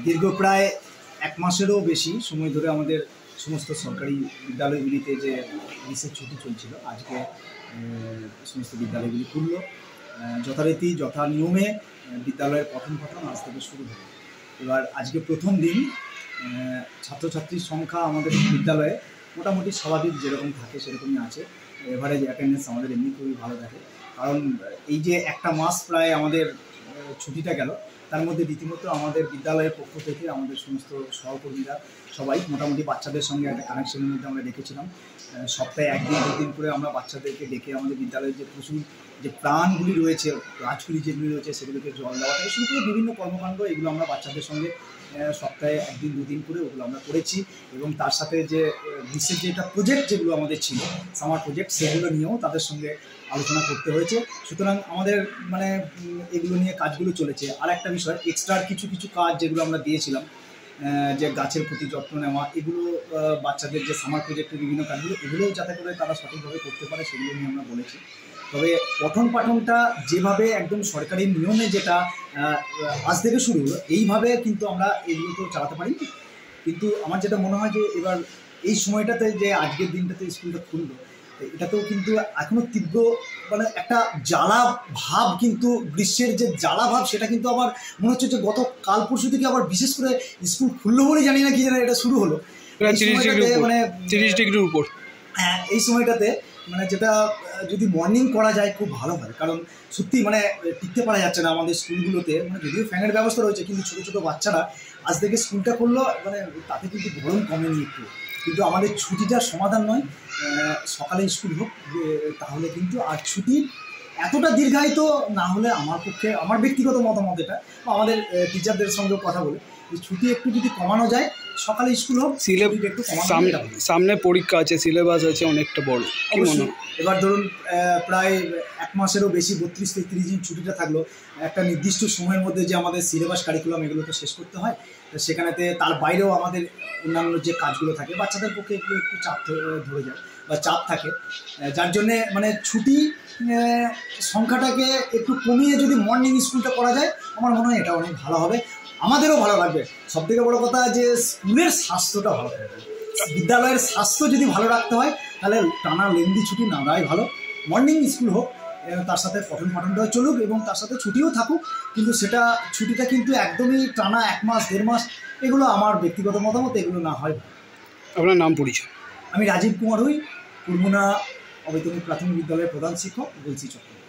দীর্ঘ প্রায় 1 মাসেরও বেশি সময় ধরে আমাদের সমস্ত সরকারি বিদ্যালয়গুলিতে যে গ্রীষ্মের ছুটি চলছিল, আজকে সমস্ত বিদ্যালয়গুলি খুলল। যথারীতি যথা নিয়মে বিদ্যালয়ের পঠন পাঠন আজ থেকে শুরু হলো। এবার আজকে প্রথম দিন ছাত্রছাত্রীর সংখ্যা আমাদের বিদ্যালয়ে মোটামুটি স্বাভাবিক যেরকম থাকে সেরকমই আছে। এভারেজ অ্যাটেন্ডেন্স আমাদের এমনি খুবই ভালো থাকে, কারণ এই যে একটা মাস প্রায় আমাদের ছুটিটা গেল, তার মধ্যে রীতিমতো আমাদের বিদ্যালয়ের পক্ষ থেকে আমাদের সমস্ত সহকর্মীরা সবাই মোটামুটি বাচ্চাদের সঙ্গে একটা কানেকশনের মধ্যে আমরা ডেকেছিলাম। সপ্তাহে 1 দিন 2 দিন করে আমরা বাচ্চাদেরকে ডেকে আমাদের বিদ্যালয়ের যে প্রচুর যে প্রাণগুলি রয়েছে, গাছগুলি যেগুলি রয়েছে সেগুলোকে জল দেওয়া থেকে শুরু করে বিভিন্ন কর্মকাণ্ড, এগুলো আমরা বাচ্চাদের সঙ্গে সপ্তাহে 1 দিন 2 দিন করে ওগুলো আমরা করেছি। এবং তার সাথে যে গ্রীষ্মের যেটা প্রজেক্ট যেগুলো আমাদের ছিল, সামার প্রজেক্ট, সেগুলো নিয়েও তাদের সঙ্গে আলোচনা করতে হয়েছে। সুতরাং আমাদের এগুলো নিয়ে কাজগুলো চলেছে। আর একটা বিষয়, এক্সট্রা কিছু কিছু কাজ যেগুলো আমরা দিয়েছিলাম, যে গাছের প্রতি যত্ন নেওয়া, এগুলো বাচ্চাদের যে সামার প্রজেক্টের বিভিন্ন কাজগুলো, এগুলোও যাতে করে তারা সঠিকভাবে করতে পারে সেগুলো নিয়ে আমরা বলেছি। তবে পঠন পাঠনটা যেভাবে একদম সরকারি নিয়মে যেটা আজ থেকে শুরু হলো, এইভাবে কিন্তু আমরা এগুলো তো চালাতে পারি। কিন্তু আমার যেটা মনে হয় যে এবার এই সময়টাতে যে আজকের দিনটাতে স্কুলটা খুললো, এটাতেও কিন্তু এখনও তীব্র একটা জ্বালা ভাব, কিন্তু গ্রীষ্মের যে জ্বালা ভাব সেটা কিন্তু আমার মনে হচ্ছে যে গত কাল পরশু থেকে আবার বিশেষ করে স্কুল খুললো বলে জানি না কি জানি এটা শুরু হলো 30 ডিগ্রির উপর। হ্যাঁ, এই সময়টাতে যেটা যদি মর্নিং করা যায় খুব ভালো হয়, কারণ সত্যি টিকতে পারা যাচ্ছে না আমাদের স্কুলগুলোতে। যদিও ফ্যানের ব্যবস্থা রয়েছে, কিন্তু ছোটো ছোটো বাচ্চারা আজ থেকে স্কুলটা করলো, তাতে কিন্তু গরম কমেনি একটু। কিন্তু আমাদের ছুটিটার সমাধান নয়, সকালে স্কুল হোক, তাহলে কিন্তু আর ছুটি এতটা দীর্ঘায়িত না হলে আমার পক্ষে, আমার ব্যক্তিগত মতামত এটা, আমাদের টিচারদের সঙ্গে কথা বলে ছুটি একটু যদি কমানো যায়, সকালে স্কুল হোক, একটু সামনে পরীক্ষা আছে, সিলেবাস আছে অনেকটা বড়। এবার ধরুন প্রায় 1 মাসেরও বেশি 32-33 দিন ছুটিটা থাকলো, একটা নির্দিষ্ট সময়ের মধ্যে যে আমাদের সিলেবাস কারিকুলাম এগুলো তো শেষ করতে হয়। সেখানেতে তার বাইরেও আমাদের অন্যান্য যে কাজগুলো থাকে, বাচ্চাদের পক্ষে একটু চাপ ধরে যায় বা চাপ থাকে, যার জন্যে ছুটি সংখ্যাটাকে একটু কমিয়ে যদি মর্নিং স্কুলটা করা যায়, আমার মনে হয় এটা অনেক ভালো হবে, আমাদেরও ভালো লাগবে। সবথেকে বড় কথা যে স্কুলের স্বাস্থ্যটা ভালো থাকবে। বিদ্যালয়ের স্বাস্থ্য যদি ভালো রাখতে হয়, তাহলে টানা লেন্দি ছুটি না দেওয়াই ভালো। মর্নিং স্কুল হোক, তার সাথে পঠন পাঠনটাও চলুক এবং তার সাথে ছুটিও থাকুক, কিন্তু ছুটিটা কিন্তু একদমই টানা 1 মাস 1.5 মাস, এগুলো আমার ব্যক্তিগত মতামত, এগুলো না হয়। আপনার নাম পরিচয়? আমি রাজীব কুমার হুই, পুরমুনা অবৈতনিক প্রাথমিক বিদ্যালয়ের প্রধান শিক্ষক, বলছি চট্টগ্রাম।